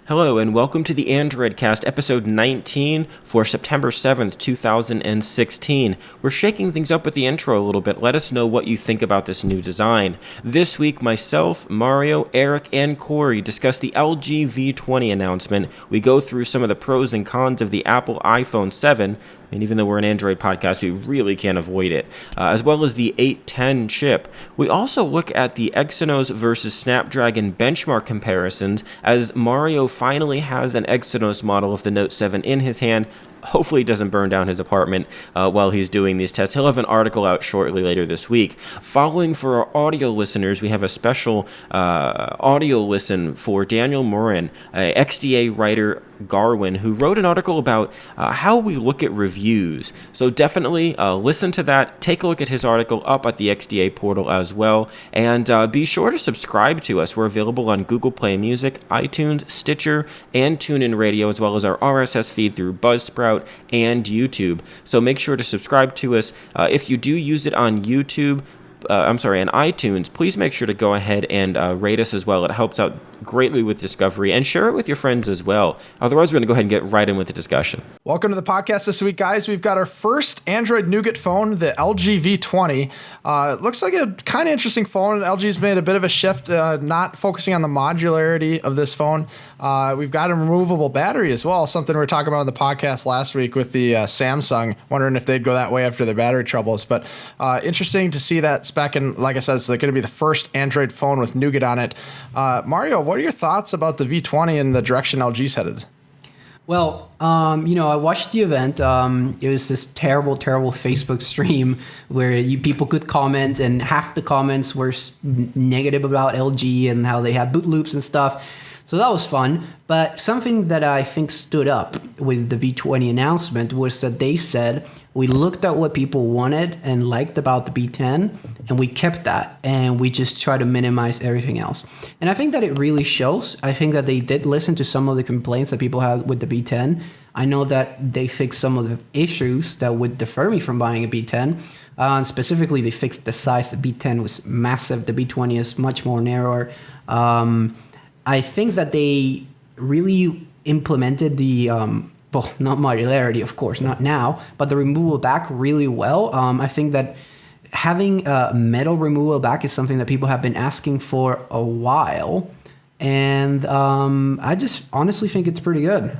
Hello and welcome to the Android Cast, episode 19 for September 7th, 2016. We're shaking things up with the intro a little bit. Let us know what you think about this new design. This week, myself, Mario, Eric, and Corey discuss the LG V20 announcement. We go through some of the pros and cons of the Apple iPhone 7, and even though we're an Android podcast, we really can't avoid it, as well as the A10 chip. We also look at the Exynos versus Snapdragon benchmark comparisons, as Mario finally has an Exynos model of the Note 7 in his hand. Hopefully he doesn't burn down his apartment while he's doing these tests. He'll have an article out shortly later this week. Following for our audio listeners, we have a special audio listen for Daniel Morin, XDA writer Garwynn, who wrote an article about how we look at reviews. So definitely listen to that. Take a look at his article up at the XDA portal as well. And be sure to subscribe to us. We're available on Google Play Music, iTunes, Stitcher, and TuneIn Radio, as well as our RSS feed through Buzzsprout and YouTube. So make sure to subscribe to us. If you do use it on YouTube, on iTunes, please make sure to go ahead and rate us as well. It helps out greatly with discovery, and share it with your friends as well. Otherwise, we're going to go ahead and get right in with the discussion. Welcome to the podcast this week, guys. We've got our first Android Nougat phone, the LG V20. It looks like a kind of interesting phone. LG's made a bit of a shift, not focusing on the modularity of this phone. We've got a removable battery as well, something we were talking about on the podcast last week with the Samsung, wondering if they'd go that way after their battery troubles. But interesting to see that spec, and like I said, it's going to be the first Android phone with Nougat on it. Mario, what are your thoughts about the V20 and the direction LG's headed? Well, I watched the event. It was this terrible Facebook stream where people could comment, and half the comments were negative about LG and how they had boot loops and stuff. So that was fun. But something that I think stood up with the V20 announcement was that they said, we looked at what people wanted and liked about the B10, and we kept that, and we just try to minimize everything else. And I think that it really shows. I think that they did listen to some of the complaints that people had with the B10. I know that they fixed some of the issues that would defer me from buying a B10. Specifically, they fixed the size. The B10 was massive. The B20 is much more narrower. I think that they really implemented the... well, not modularity, of course, not now, but the removable back really well. I think that having a metal removable back is something that people have been asking for a while, and I just honestly think it's pretty good.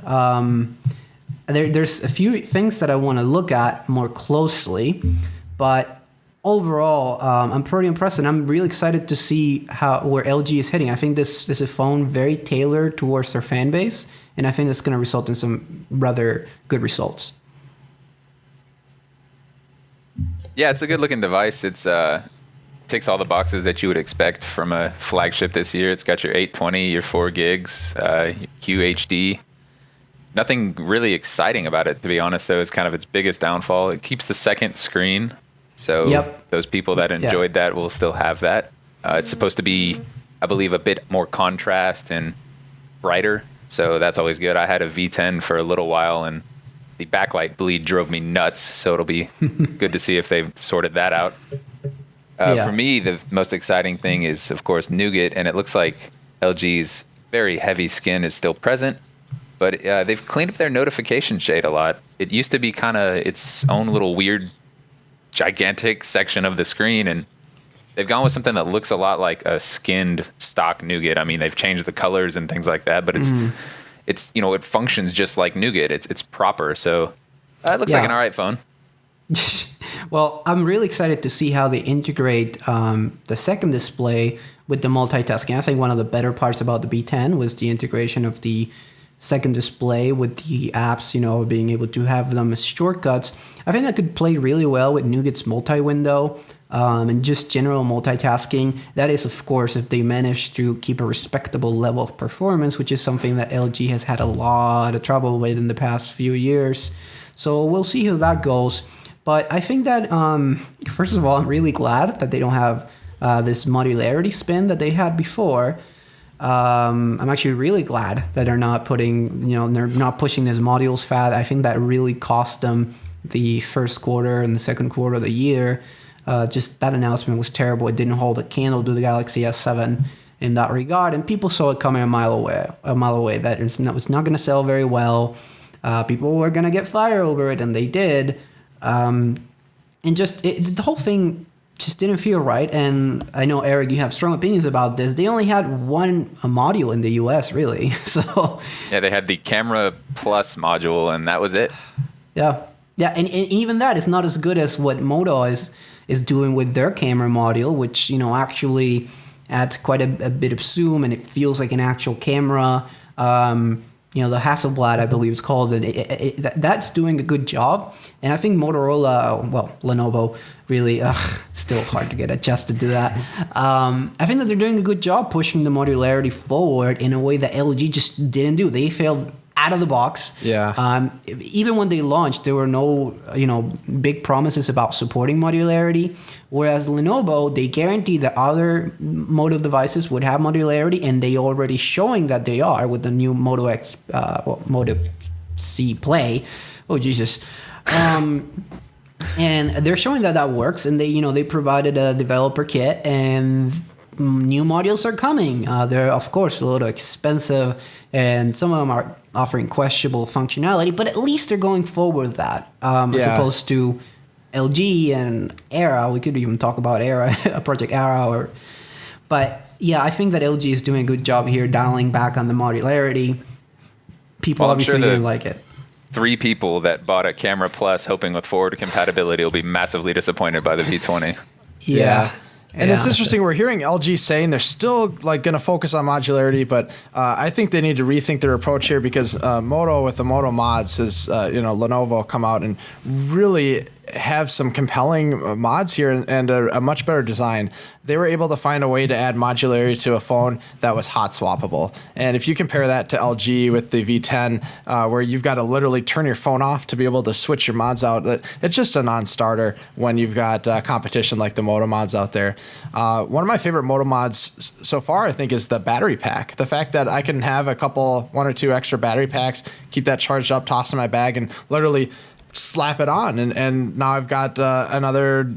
There's a few things that I want to look at more closely, but overall, I'm pretty impressed, and I'm really excited to see where LG is heading. I think this is a phone very tailored towards their fan base, and I think it's going to result in some rather good results. Yeah, it's a good-looking device. It's ticks all the boxes that you would expect from a flagship this year. It's got your 820, your 4 gigs, QHD. Nothing really exciting about it, to be honest, though, is kind of its biggest downfall. It keeps the second screen. So those people that enjoyed that will still have that. It's supposed to be, I believe, a bit more contrast and brighter. So that's always good. I had a V10 for a little while, and the backlight bleed drove me nuts. So it'll be good to see if they've sorted that out. For me, the most exciting thing is, of course, Nougat. And it looks like LG's very heavy skin is still present. But they've cleaned up their notification shade a lot. It used to be kind of its own little weird gigantic section of the screen, and they've gone with something that looks a lot like a skinned stock Nougat. I mean, they've changed the colors and things like that, but it's it functions just like Nougat. It's proper, so it looks like an all right phone. Well, I'm really excited to see how they integrate the second display with the multitasking. I think one of the better parts about the B10 was the integration of the second display with the apps, being able to have them as shortcuts. I think that could play really well with Nougat's multi-window and just general multitasking. That is, of course, if they manage to keep a respectable level of performance, which is something that LG has had a lot of trouble with in the past few years. So we'll see how that goes. But I think that, first of all, I'm really glad that they don't have this modularity spin that they had before. I'm actually really glad that they're not pushing this modules fad. I think that really cost them the first quarter and the second quarter of the year. Just that announcement was terrible. It didn't hold a candle to the Galaxy S7. in that regard, and people saw it coming a mile away that it's not going to sell very well. People were going to get fired over it, and they did. And just the whole thing just didn't feel right. And I know, Eric, you have strong opinions about this. They only had one module in the US, really. So yeah, they had the Camera Plus module, and that was it. Yeah, and even that is not as good as what Moto is doing with their camera module, which, you know, actually adds quite a bit of zoom, and it feels like an actual camera. You know, the Hasselblad, I believe it's called, and that's doing a good job. And I think Lenovo, really, still hard to get adjusted to that. I think that they're doing a good job pushing the modularity forward in a way that LG just didn't do. They failed out of the box. Yeah. Even when they launched, there were no, you know, big promises about supporting modularity. Whereas Lenovo, they guaranteed that other Moto devices would have modularity, and they already showing that they are with the new Moto X, Moto C Play. Oh Jesus. And they're showing that works, and they provided a developer kit, and new modules are coming. They're of course a little expensive, and some of them are offering questionable functionality, but at least they're going forward with that, as opposed to LG and Era. We could even talk about Era, Project Era, but yeah, I think that LG is doing a good job here, dialing back on the modularity. People obviously didn't like it. 3 people that bought a Camera Plus hoping with forward compatibility will be massively disappointed by the V20. Yeah. And it's interesting. We're hearing LG saying they're still like going to focus on modularity, but I think they need to rethink their approach here, because Moto with the Moto mods has, Lenovo come out and really have some compelling mods here and a much better design. They were able to find a way to add modularity to a phone that was hot swappable. And if you compare that to LG with the V10, where you've got to literally turn your phone off to be able to switch your mods out, it's just a non-starter when you've got competition like the Moto mods out there. One of my favorite Moto mods so far, I think, is the battery pack. The fact that I can have 1 or 2 extra battery packs, keep that charged up, toss in my bag, and literally slap it on, and now I've got another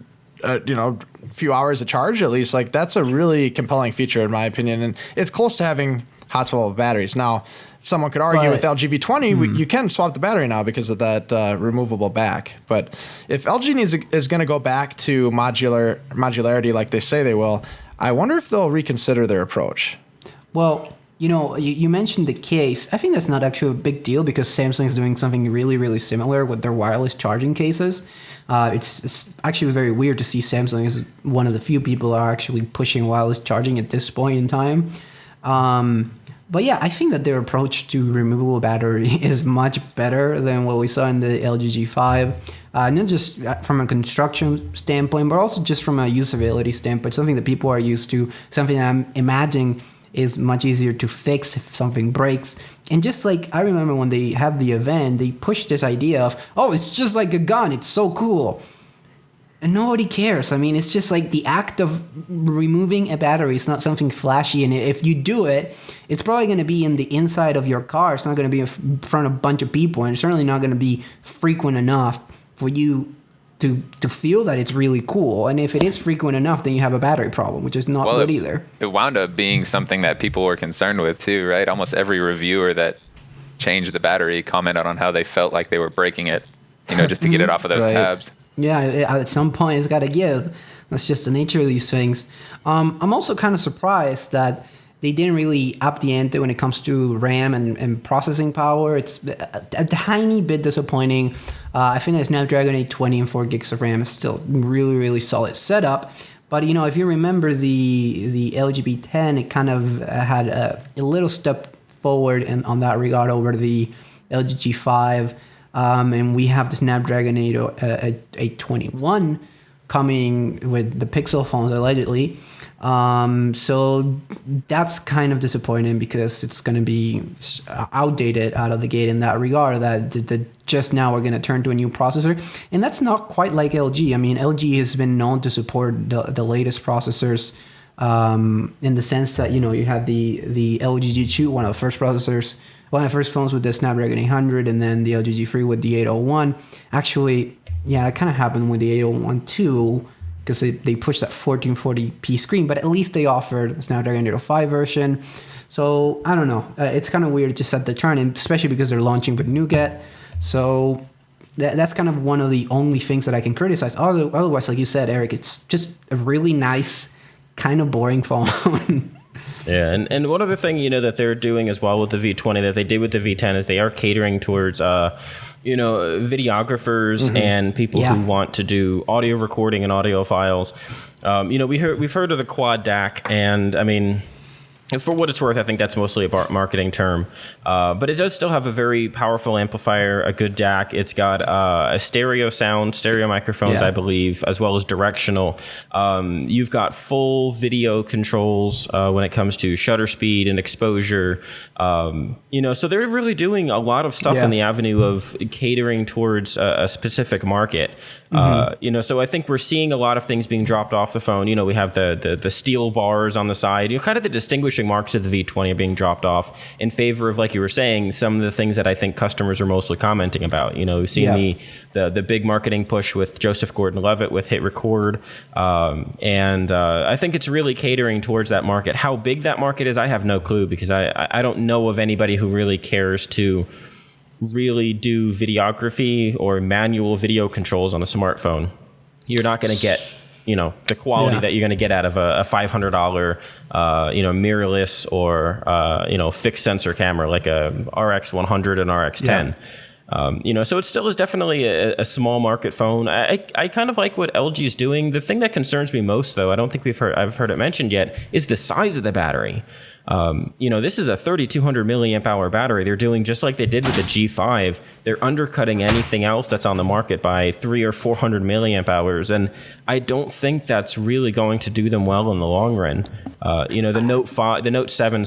few hours of charge at least. Like, that's a really compelling feature in my opinion, and it's close to having hot swappable batteries. Now, someone could argue with LG V20, you can swap the battery now because of that removable back. But if LG is going to go back to modularity like they say they will, I wonder if they'll reconsider their approach. Well, you mentioned the case. I think that's not actually a big deal, because Samsung is doing something really, really similar with their wireless charging cases. It's actually very weird to see Samsung as one of the few people are actually pushing wireless charging at this point in time. But yeah, I think that their approach to removable battery is much better than what we saw in the LG G5. Not just from a construction standpoint, but also just from a usability standpoint, something that people are used to, something that I'm imagining is much easier to fix if something breaks. And just like, I remember when they had the event, they pushed this idea of, oh, it's just like a gun, it's so cool. And nobody cares. I mean, it's just like the act of removing a battery. It's not something flashy. And if you do it, it's probably going to be in the inside of your car. It's not going to be in front of a bunch of people. And it's certainly not going to be frequent enough for you to feel that it's really cool. And if it is frequent enough, then you have a battery problem, which is not good either. It wound up being something that people were concerned with too, right? Almost every reviewer that changed the battery commented on how they felt like they were breaking it, just to get it off of those tabs. Yeah, at some point it's got to give. That's just the nature of these things. I'm also kind of surprised that they didn't really up the ante when it comes to RAM and processing power. It's a tiny bit disappointing. I think that Snapdragon 820 and 4 gigs of RAM is still really, really solid setup. But, if you remember the LG V10, it kind of had a little step forward on that regard over the LG G5. And we have the Snapdragon 821 coming with the Pixel phones, allegedly. So that's kind of disappointing, because it's going to be outdated out of the gate in that regard, that just now we're going to turn to a new processor. And that's not quite like LG. I mean, LG has been known to support the latest processors, in the sense that, you had the LG G2, one of the first processors, one of the first phones with the Snapdragon 800, and then the LG G3 with the 801. Actually, yeah, it kind of happened with the 801 too, because they pushed that 1440p screen, but at least they offered a Snapdragon 805 version. So I don't know. It's kind of weird to set the turn, and especially because they're launching with Nougat. So that's kind of one of the only things that I can criticize. Otherwise, like you said, Eric, it's just a really nice, kind of boring phone. Yeah, and one other thing, that they're doing as well with the V20 that they did with the V10 is they are catering towards, videographers and people who want to do audio recording and audio files. We've heard of the quad DAC, and I mean, for what it's worth, I think that's mostly a marketing term. But it does still have a very powerful amplifier, a good DAC. It's got a stereo microphones, I believe, as well as directional. You've got full video controls when it comes to shutter speed and exposure. So they're really doing a lot of stuff in the avenue of catering towards a specific market. So I think we're seeing a lot of things being dropped off the phone. We have the steel bars on the side. Kind of the distinguishing marks of the V20 are being dropped off in favor of, like you were saying, some of the things that I think customers are mostly commenting about. We've seen the big marketing push with Joseph Gordon-Levitt with Hit Record. And I think it's really catering towards that market. How big that market is, I have no clue, because I don't know of anybody who really cares to really do videography or manual video controls on a smartphone. You're not going to get the quality that you're going to get out of a $500 mirrorless or fixed sensor camera like a RX100 and RX10. So it still is definitely a small market phone. I kind of like what LG is doing. The thing that concerns me most, though, I don't think I've heard it mentioned yet, is the size of the battery. This is a 3,200 milliamp hour battery. They're doing just like they did with the G5. They're undercutting anything else that's on the market by 300 or 400 milliamp hours, and I don't think that's really going to do them well in the long run. The Note 7,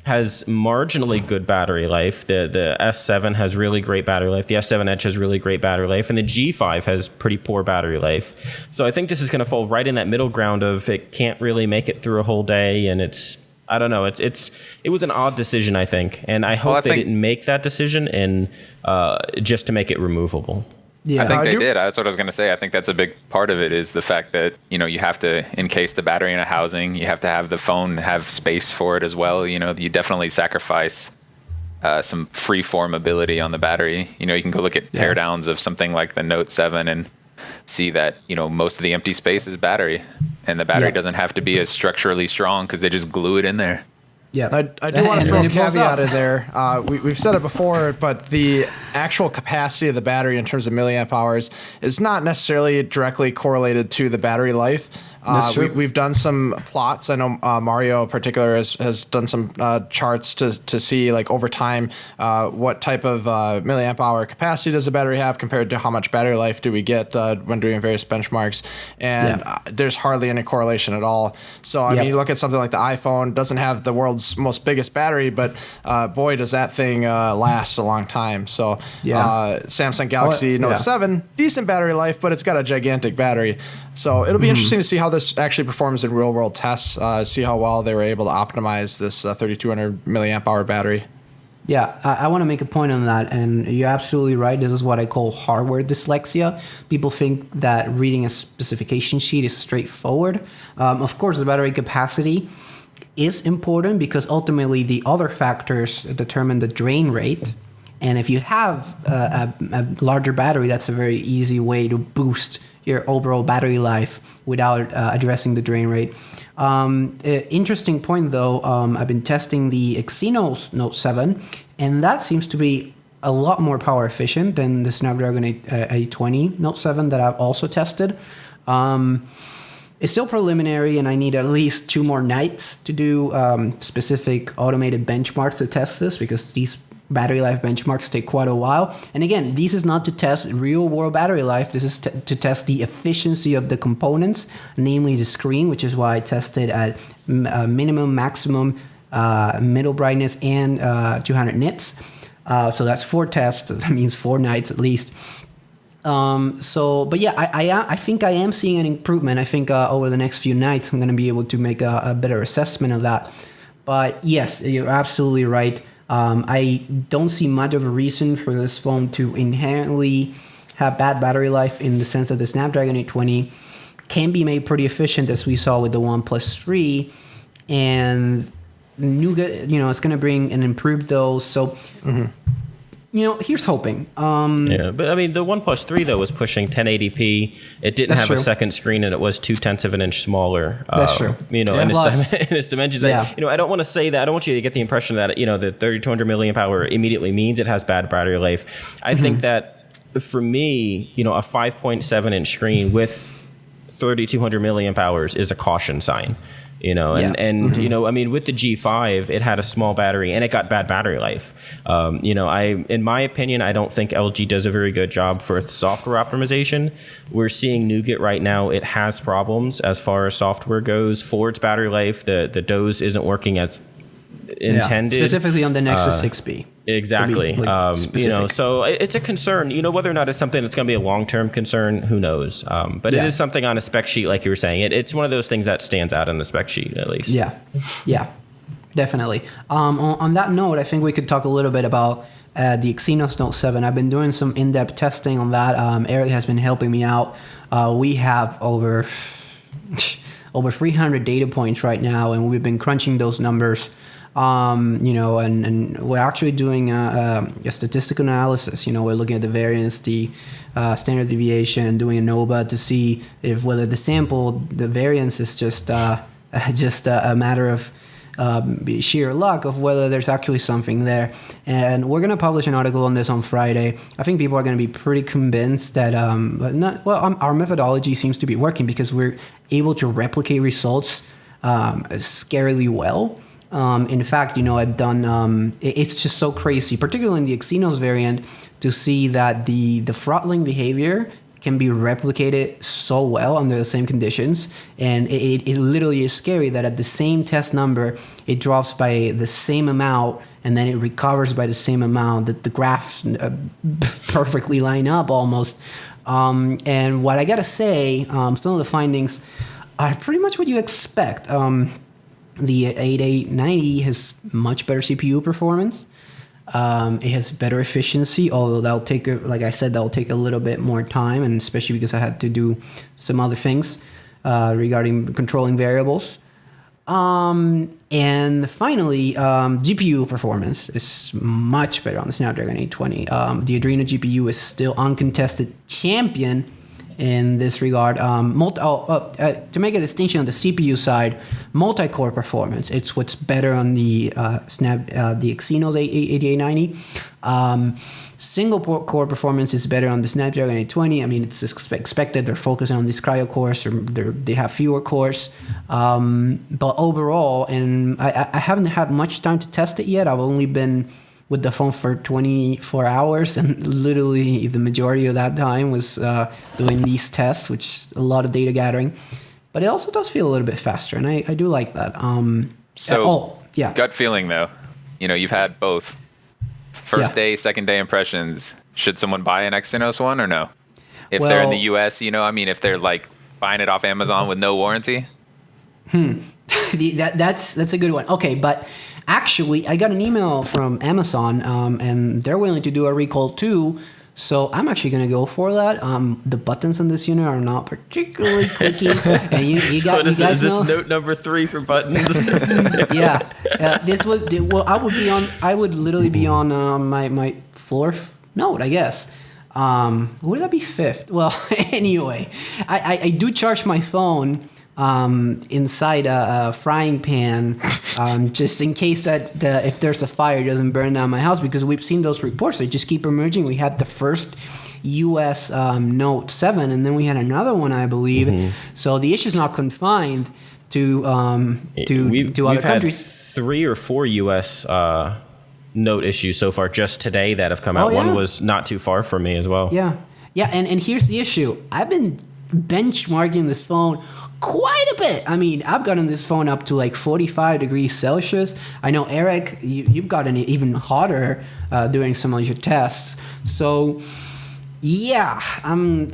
has marginally good battery life. The S7 has really great battery life. The S7 Edge has really great battery life, and the G5 has pretty poor battery life. So I think this is going to fall right in that middle ground of it can't really make it through a whole day, and I don't know. It was an odd decision, I think, and I hope they didn't make that decision and just to make it removable. Yeah, I think they did. That's what I was going to say. I think that's a big part of it is the fact that, you have to encase the battery in a housing. You have to have the phone have space for it as well. You definitely sacrifice some free-form ability on the battery. You can go look at teardowns of something like the Note 7 and see that, most of the empty space is battery. And the battery doesn't have to be as structurally strong because they just glue it in there. Yeah, I do want to throw a caveat in there. We've said it before, but the actual capacity of the battery in terms of milliamp hours is not necessarily directly correlated to the battery life. We've done some plots. I know Mario in particular has done some charts to see, like, over time what type of milliamp hour capacity does the battery have compared to how much battery life do we get when doing various benchmarks. And there's hardly any correlation at all. So, I mean, you look at something like the iPhone, doesn't have the world's most biggest battery, but boy, does that thing last a long time. So Samsung Galaxy Note 7, decent battery life, but it's got a gigantic battery. So it'll be interesting to see how this actually performs in real world tests, see how well they were able to optimize this 3,200 milliamp hour battery. Yeah, I want to make a point on that, and you're absolutely right. This is what I call hardware dyslexia. People think that reading a specification sheet is straightforward. Of course, the battery capacity is important because ultimately the other factors determine the drain rate. And if you have a larger battery, that's a very easy way to boost your overall battery life without addressing the drain rate. Interesting point, though. I've been testing the Exynos Note 7, and that seems to be a lot more power efficient than the Snapdragon 820 Note 7 that I've also tested. It's still preliminary, and I need at least 2 more nights to do specific automated benchmarks to test this, because these battery life benchmarks take quite a while. And again, this is not to test real world battery life. This is to test the efficiency of the components, namely the screen, which is why I tested at minimum, maximum, middle brightness, and 200 nits. So that's 4 tests. That means 4 nights at least. But yeah, I think I am seeing an improvement. I think over the next few nights, I'm going to be able to make a better assessment of that. But yes, you're absolutely right. I don't see much of a reason for this phone to inherently have bad battery life, in the sense that the Snapdragon 820 can be made pretty efficient, as we saw with the OnePlus 3, and Nougat, it's going to bring an improved dose. So, here's hoping. But I mean, the OnePlus 3 though was pushing 1080p. It didn't have a second screen, and it was 0.2 of an inch smaller. That's true. In its dimensions. Yeah. I don't want to say that. I don't want you to get the impression that the 3200 milliamp hour immediately means it has bad battery life. I think that for me, a 5.7 inch screen with 3200 milliamp hours is a caution sign. With the G5, it had a small battery and it got bad battery life. In my opinion, I don't think LG does a very good job for software optimization. We're seeing Nougat right now. It has problems as far as software goes. For its battery life, the DOS isn't working as intended. Specifically on the Nexus 6B. Exactly. So it's a concern. Whether or not it's something that's going to be a long-term concern, who knows? But it is something on a spec sheet, like you were saying. It's one of those things that stands out on the spec sheet, at least. Yeah, definitely. On that note, I think we could talk a little bit about the Exynos Note 7. I've been doing some in-depth testing on that. Eric has been helping me out. We have over 300 data points right now, and we've been crunching those numbers. And we're actually doing a statistical analysis. We're looking at the variance, the standard deviation, doing a ANOVA to see if whether the variance is just a matter of sheer luck, of whether there's actually something there. And we're going to publish an article on this on Friday. I think people are going to be pretty convinced that our methodology seems to be working, because we're able to replicate results scarily well. In fact, I've done, it's just so crazy, particularly in the Exynos variant, to see that the throttling behavior can be replicated so well under the same conditions. And it literally is scary that at the same test number, it drops by the same amount, and then it recovers by the same amount, that the graphs perfectly line up almost. And what I got to say, some of the findings are pretty much what you expect. The 8890 has much better CPU performance. It has better efficiency, although that'll take a little bit more time, and especially because I had to do some other things regarding controlling variables. And finally, GPU performance is much better on the Snapdragon 820. The Adreno GPU is still uncontested champion in this regard. To make a distinction on the CPU side, multi-core performance, it's what's better on the Exynos 8890. Single core performance is better on the Snapdragon 820. I mean, it's expected. They're focusing on these cryo cores, or they have fewer cores. But overall, and I haven't had much time to test it yet. I've only been with the phone for 24 hours, and literally the majority of that time was doing these tests, which is a lot of data gathering. But it also does feel a little bit faster, and I do like that. Gut feeling though, you've had both first day, second day impressions. Should someone buy an Exynos one or no? If they're in the US, if they're like buying it off Amazon with no warranty. That's a good one. Okay, but actually, I got an email from Amazon, and they're willing to do a recall too. So I'm actually going to go for that. The buttons on this unit are not particularly clicky. And you guys is this know? note number 3 for buttons? Yeah. I would literally be on my 4th note, I guess. Would that be 5th? Well, anyway, I do charge my phone inside a frying pan, just in case that if there's a fire, it doesn't burn down my house, because we've seen those reports. They just keep emerging. We had the first US Note 7, and then we had another one, I believe. Mm-hmm. So the issue is not confined to other countries. 3 or 4 US Note issues so far just today that have come out. One was not too far from me as well. Yeah, and here's the issue. I've been benchmarking this phone quite a bit. I mean, I've gotten this phone up to like 45 degrees Celsius. I know, Eric, you've gotten it even hotter doing some of your tests. So, Yeah, I'm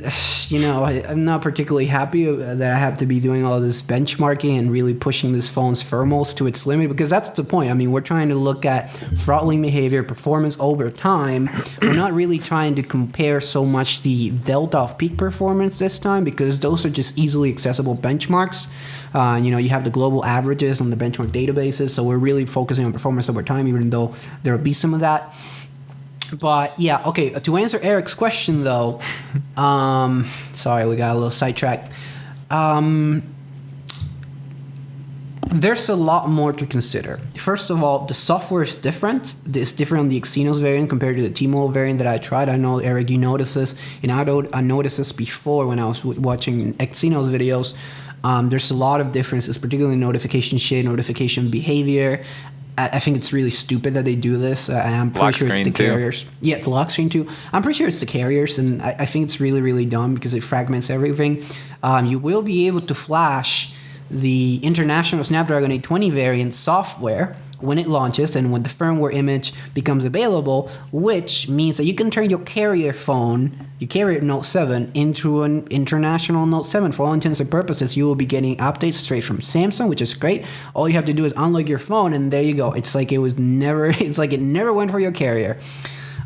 not particularly happy that I have to be doing all this benchmarking and really pushing this phone's thermals to its limit, because that's the point. I mean, we're trying to look at throttling behavior, performance over time. We're not really trying to compare so much the delta of peak performance this time, because those are just easily accessible benchmarks. You have the global averages on the benchmark databases, so we're really focusing on performance over time, even though there will be some of that. But yeah, okay, to answer Eric's question though, sorry, we got a little sidetracked. There's a lot more to consider. First of all, the software is different. It's different on the Exynos variant compared to the T-Mobile variant that I tried. I know, Eric, you noticed this, and I noticed this before when I was watching Exynos videos. There's a lot of differences, particularly notification shade, notification behavior. I think it's really stupid that they do this, and I'm pretty sure it's the carriers. Yeah, the lock screen too. I'm pretty sure it's the carriers, and I think it's really, really dumb because it fragments everything. You will be able to flash the international Snapdragon 820 variant software when it launches and when the firmware image becomes available, which means that you can turn your carrier phone, your carrier Note 7, into an international Note 7. For all intents and purposes, you will be getting updates straight from Samsung, which is great. All you have to do is unlock your phone, and there you go. It's like it never went for your carrier.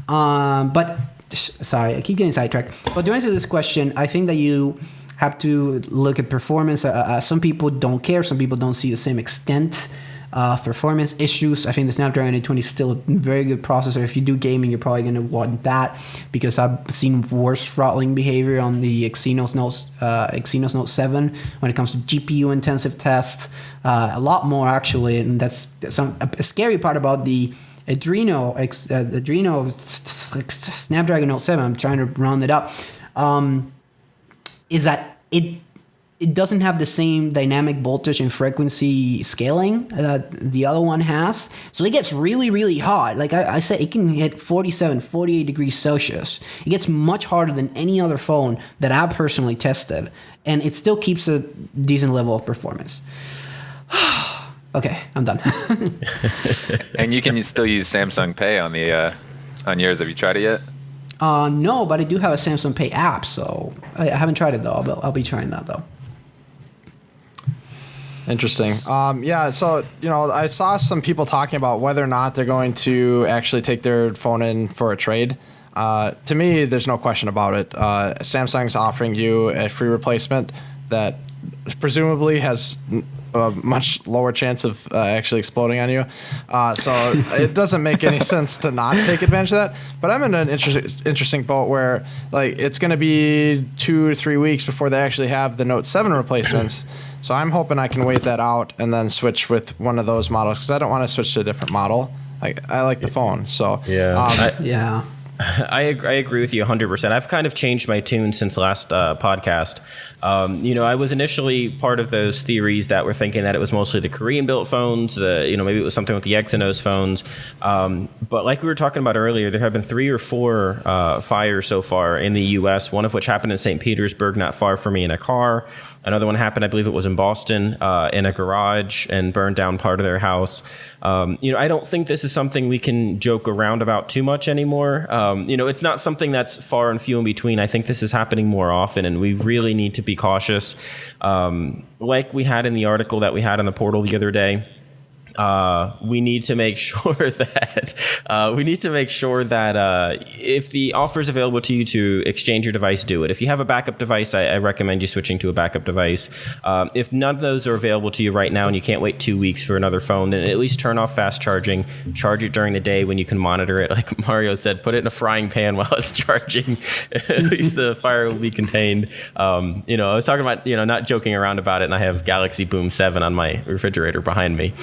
But sorry, I keep getting sidetracked. But to answer this question, I think that you have to look at performance. Some people don't care. Some people don't see the same extent performance issues. I think the Snapdragon 820 is still a very good processor. If you do gaming, you're probably going to want that, because I've seen worse throttling behavior on the Exynos Note 7 when it comes to GPU intensive tests. A lot more actually, and that's a scary part about the Adreno Snapdragon Note 7. I'm trying to round it up. Is that it doesn't have the same dynamic voltage and frequency scaling that the other one has. So it gets really, really hot. Like I said, it can hit 47, 48 degrees Celsius. It gets much hotter than any other phone that I personally tested. And it still keeps a decent level of performance. Okay, I'm done. And you can still use Samsung Pay on the on yours. Have you tried it yet? No, but I do have a Samsung Pay app, so I haven't tried it though. I'll be trying that though. Interesting. Yeah, so, I saw some people talking about whether or not they're going to actually take their phone in for a trade. To me, there's no question about it. Samsung's offering you a free replacement that presumably has a much lower chance of actually exploding on you. So it doesn't make any sense to not take advantage of that. But I'm in an interesting boat where it's going to be 2 or 3 weeks before they actually have the Note 7 replacements. So I'm hoping I can wait that out and then switch with one of those models, because I don't want to switch to a different model. I like the phone. So yeah. I agree with you 100%. I've kind of changed my tune since last podcast. I was initially part of those theories that were thinking that it was mostly the Korean-built phones. Maybe it was something with the Exynos phones. But like we were talking about earlier, there have been 3 or 4 fires so far in the U.S., one of which happened in St. Petersburg, not far from me, in a car. Another one happened, I believe it was in Boston, in a garage, and burned down part of their house. I don't think this is something we can joke around about too much anymore. It's not something that's far and few in between. I think this is happening more often, and we really need to be cautious. Like we had in the article that we had on the portal the other day, we need to make sure that if the offer is available to you to exchange your device, do it. If you have a backup device, I recommend you switching to a backup device. If none of those are available to you right now and you can't wait 2 weeks for another phone, then at least turn off fast charging. Charge it during the day when you can monitor it. Like Mario said, put it in a frying pan while it's charging. At least the fire will be contained. I was talking about, not joking around about it, and I have Galaxy Boom 7 on my refrigerator behind me.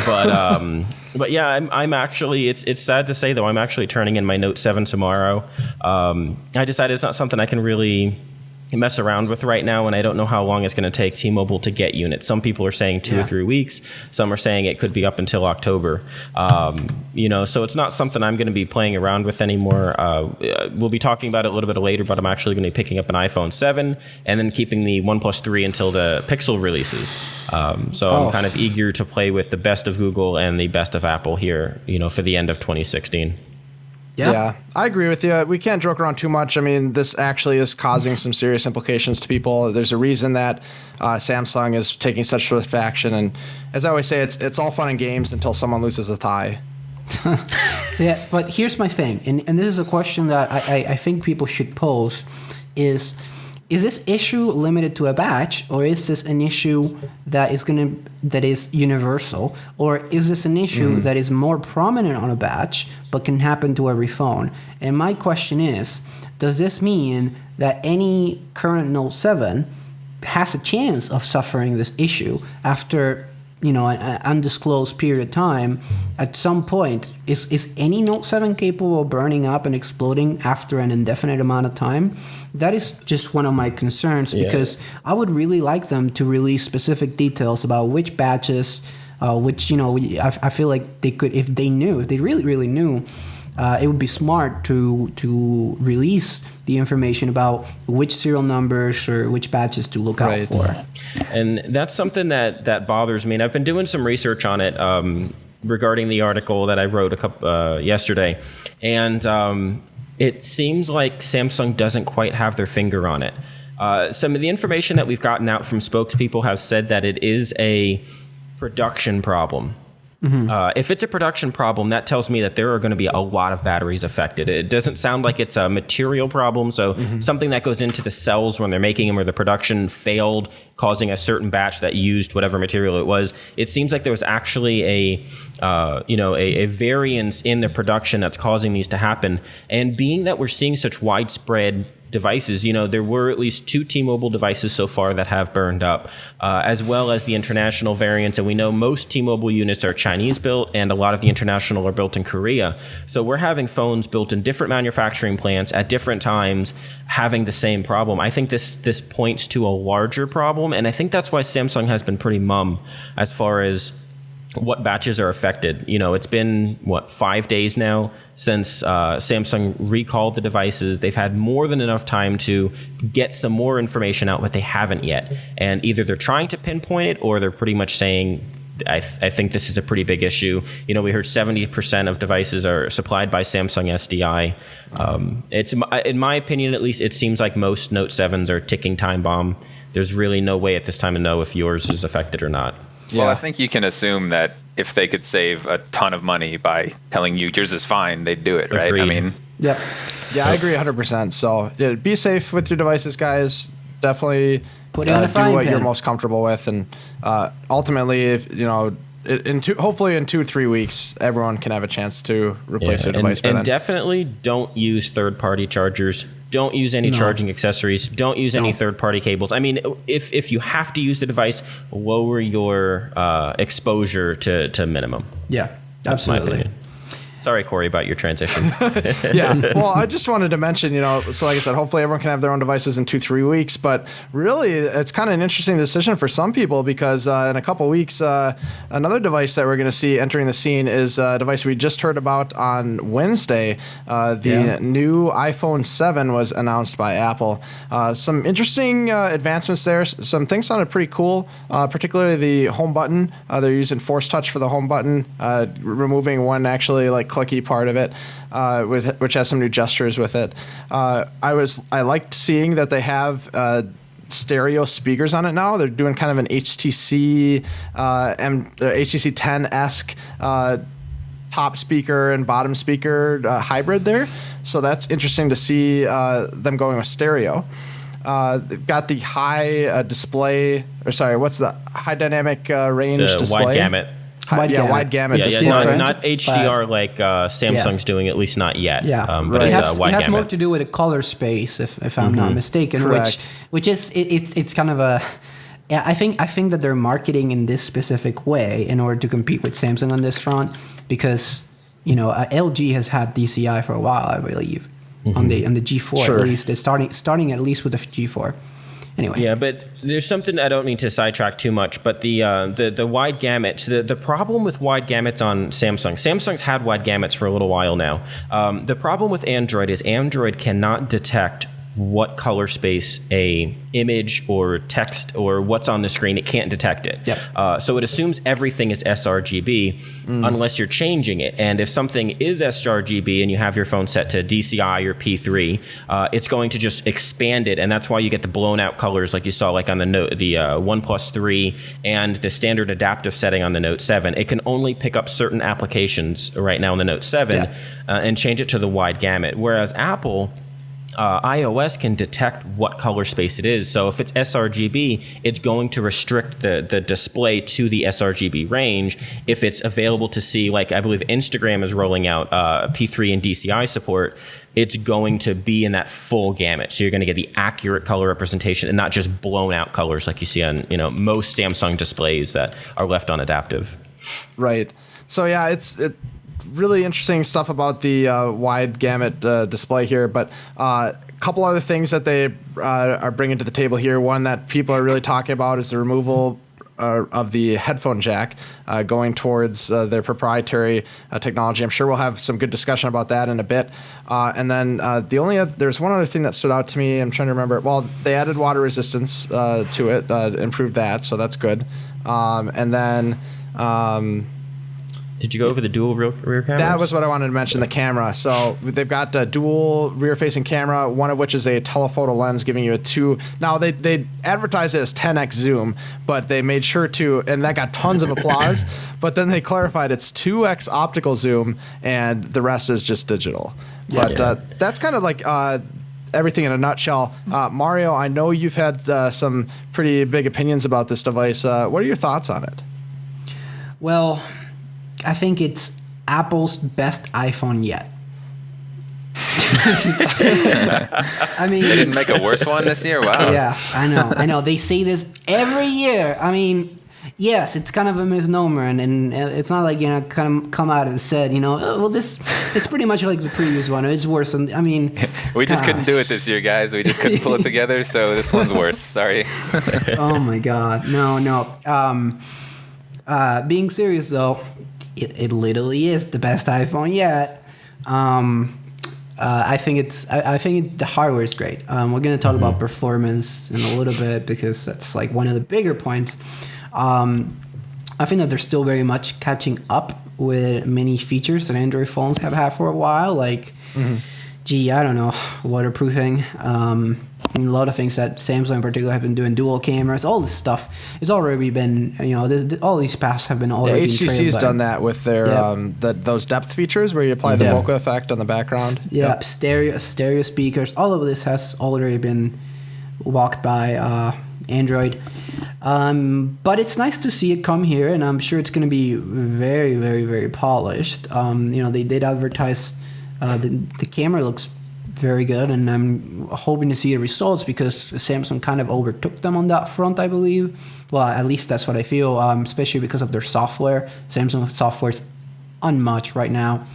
But yeah, I'm actually, it's sad to say though, I'm actually turning in my Note 7 tomorrow. I decided it's not something I can really mess around with right now, and I don't know how long it's going to take T-Mobile to get units. Some people are saying 2 or 3 weeks. Some are saying it could be up until October. So it's not something I'm going to be playing around with anymore. We'll be talking about it a little bit later, but I'm actually going to be picking up an iPhone 7 and then keeping the OnePlus 3 until the Pixel releases. I'm kind of eager to play with the best of Google and the best of Apple here, for the end of 2016. Yeah, I agree with you. We can't joke around too much. I mean, this actually is causing some serious implications to people. There's a reason that Samsung is taking such swift action. And as I always say, it's all fun and games until someone loses a thigh. So, yeah, but here's my thing, and this is a question that I think people should pose, is this issue limited to a batch, or is this an issue that is universal, or is this an issue that is more prominent on a batch but can happen to every phone? And my question is, does this mean that any current Note 7 has a chance of suffering this issue after an undisclosed period of time? At some point, is any Note 7 capable of burning up and exploding after an indefinite amount of time? That is just one of my concerns, because I would really like them to release specific details about which batches, I feel like they could, if they really, really knew, it would be smart to release the information about which serial numbers or which batches to look out for. And that's something that bothers me. And I've been doing some research on it regarding the article that I wrote yesterday. And it seems like Samsung doesn't quite have their finger on it. Some of the information that we've gotten out from spokespeople have said that it is a production problem. If it's a production problem, that tells me that there are going to be a lot of batteries affected. It doesn't sound like it's a material problem, so something that goes into the cells when they're making them, or the production failed, causing a certain batch that used whatever material it was. It seems like there was actually a variance in the production that's causing these to happen. And being that we're seeing such widespread devices, there were at least 2 T-Mobile devices so far that have burned up, as well as the international variants. And we know most T-Mobile units are Chinese built, and a lot of the international are built in Korea. So we're having phones built in different manufacturing plants at different times having the same problem. I think this points to a larger problem, and I think that's why Samsung has been pretty mum as far as what batches are affected. It's been 5 days now since Samsung recalled the devices. They've had more than enough time to get some more information out, but they haven't yet. And either they're trying to pinpoint it, or they're pretty much saying, I think this is a pretty big issue. We heard 70% of devices are supplied by Samsung SDI. It's, in my opinion, at least, it seems like most Note 7s are ticking time bomb. There's really no way at this time to know if yours is affected or not. Well, I think you can assume that if they could save a ton of money by telling you yours is fine, they'd do it, right? Agreed. I mean, yeah, I agree 100%. So be safe with your devices, guys. Definitely put in do what you're most comfortable with, and ultimately, if hopefully in 2-3 weeks, everyone can have a chance to replace their device. And definitely don't use third-party chargers. Don't use any charging accessories. Don't use any third-party cables. I mean, if you have to use the device, lower your exposure to minimum. Yeah, That's my absolutely. opinion. Sorry, Corey, about your transition. Yeah, well, I just wanted to mention, so like I said, hopefully everyone can have their own devices in 2-3 weeks. But really, it's kind of an interesting decision for some people, because in a couple weeks, another device that we're going to see entering the scene is a device we just heard about on Wednesday. The new iPhone 7 was announced by Apple. Some interesting advancements there. Some things sounded pretty cool, particularly the home button. They're using Force Touch for the home button, removing one actually clicky part of it, which has some new gestures with it. I liked seeing that they have stereo speakers on it now. They're doing kind of an HTC HTC 10-esque top speaker and bottom speaker hybrid there. So that's interesting to see them going with stereo. They've got the high display, what's the high dynamic range display? Wide gamut. Wide gamut. Not HDR like Samsung's doing, at least not yet. Yeah, but it it's has, wide it has gamut. more to do with the color space, if I'm not mistaken. Correct. Which is it's kind of a. Yeah, I think that they're marketing in this specific way in order to compete with Samsung on this front, because LG has had DCI for a while, I believe, on the G4 Sure. at least. They're starting at least with the G4. Anyway. Yeah, but there's something, I don't mean to sidetrack too much, but the wide gamut, the problem with wide gamuts on Samsung's had wide gamuts for a little while now. The problem with Android is Android cannot detect what color space a image or text or what's on the screen. It can't detect it. Yep. So it assumes everything is sRGB unless you're changing it. And if something is sRGB and you have your phone set to DCI or P3, it's going to just expand it, and that's why you get the blown out colors like you saw like on the OnePlus 3 and the standard adaptive setting on the Note 7. It can only pick up certain applications right now in the Note 7 and change it to the wide gamut, whereas Apple iOS can detect what color space it is. So if it's sRGB, it's going to restrict the display to the sRGB range. If it's available to see, like I believe Instagram is rolling out P3 and DCI support, it's going to be in that full gamut. So you're going to get the accurate color representation and not just blown out colors like you see on most Samsung displays that are left on adaptive. Right. So yeah, it's really interesting stuff about the wide gamut display here, but a couple other things that they are bringing to the table here. One that people are really talking about is the removal of the headphone jack, going towards their proprietary technology. I'm sure we'll have some good discussion about that in a bit. And then there's one other thing that stood out to me. I'm trying to remember. Well, they added water resistance to it, improved that, so that's good. And then did you go over the dual rear cameras? That was what I wanted to mention, the camera. So they've got a dual rear-facing camera, one of which is a telephoto lens giving you a 2. Now, they advertise it as 10x zoom, but they made sure to, and that got tons of applause, but then they clarified it's 2x optical zoom, and the rest is just digital. But that's kind of like everything in a nutshell. Mario, I know you've had some pretty big opinions about this device. What are your thoughts on it? Well, I think it's Apple's best iPhone yet. I mean, they didn't make a worse one this year. Wow. Yeah, I know. They say this every year. I mean, yes, it's kind of a misnomer, and it's not like come out and said it's pretty much like the previous one. It's worse. And I mean, we just couldn't do it this year, guys. We just couldn't pull it together. So this one's worse. Sorry. Oh my God, no. Being serious though. It literally is the best iPhone yet. I think the hardware is great. We're going to talk about performance in a little bit because that's like one of the bigger points. I think that they're still very much catching up with many features that Android phones have had for a while, like I don't know, waterproofing. A lot of things that Samsung in particular have been doing, dual cameras, all this stuff. It's already been, all these paths have been already. HTC's done that with their those depth features where you apply the bokeh effect on the background. Yeah, stereo speakers. All of this has already been walked by Android. But it's nice to see it come here, and I'm sure it's going to be very, very, very polished. They did advertise the camera looks very good, and I'm hoping to see the results because Samsung kind of overtook them on that front, I believe. Well, at least that's what I feel, especially because of their software. Samsung software is unmatched right now.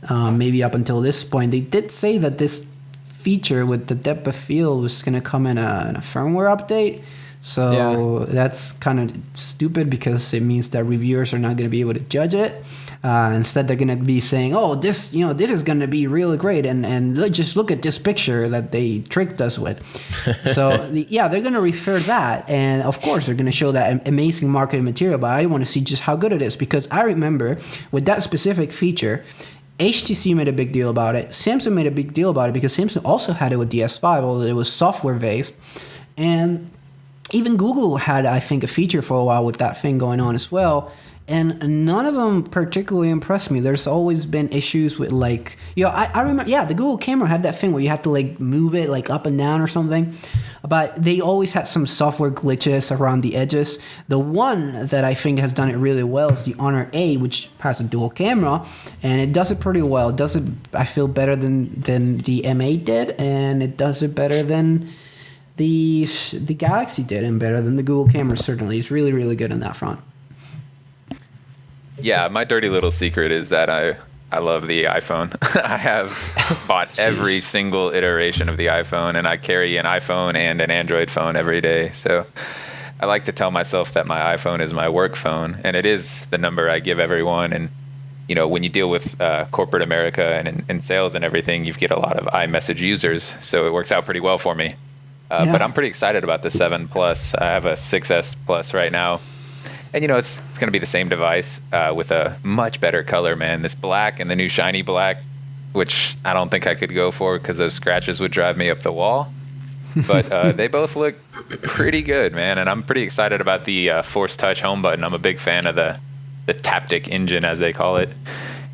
Maybe up until this point, they did say that this feature with the depth of field was going to come in a firmware update. So that's kind of stupid because it means that reviewers are not going to be able to judge it. Instead, they're going to be saying, "Oh, this is going to be really great," and just look at this picture that they tricked us with. So they're going to refer that, and of course, they're going to show that amazing marketing material. But I want to see just how good it is because I remember with that specific feature, HTC made a big deal about it. Samsung made a big deal about it because Samsung also had it with the S5, although it was software based, and even Google had, I think, a feature for a while with that thing going on as well. And none of them particularly impressed me. There's always been issues with I remember, the Google camera had that thing where you have to move it up and down or something. But they always had some software glitches around the edges. The one that I think has done it really well is the Honor A, which has a dual camera. And it does it pretty well. It does it, I feel, better than the M8 did. And it does it better than the Galaxy did and better than the Google camera, certainly. It's really, really good on that front. Yeah, my dirty little secret is that I love the iPhone. I have bought every single iteration of the iPhone, and I carry an iPhone and an Android phone every day. So I like to tell myself that my iPhone is my work phone, and it is the number I give everyone. And you know, when you deal with corporate America and in sales and everything, you get a lot of iMessage users. So it works out pretty well for me. But I'm pretty excited about the 7 Plus. I have a 6S Plus right now. And, you know, it's going to be the same device with a much better color, man. This black and the new shiny black, which I don't think I could go for because those scratches would drive me up the wall. But they both look pretty good, man. And I'm pretty excited about the Force Touch home button. I'm a big fan of the Taptic engine, as they call it.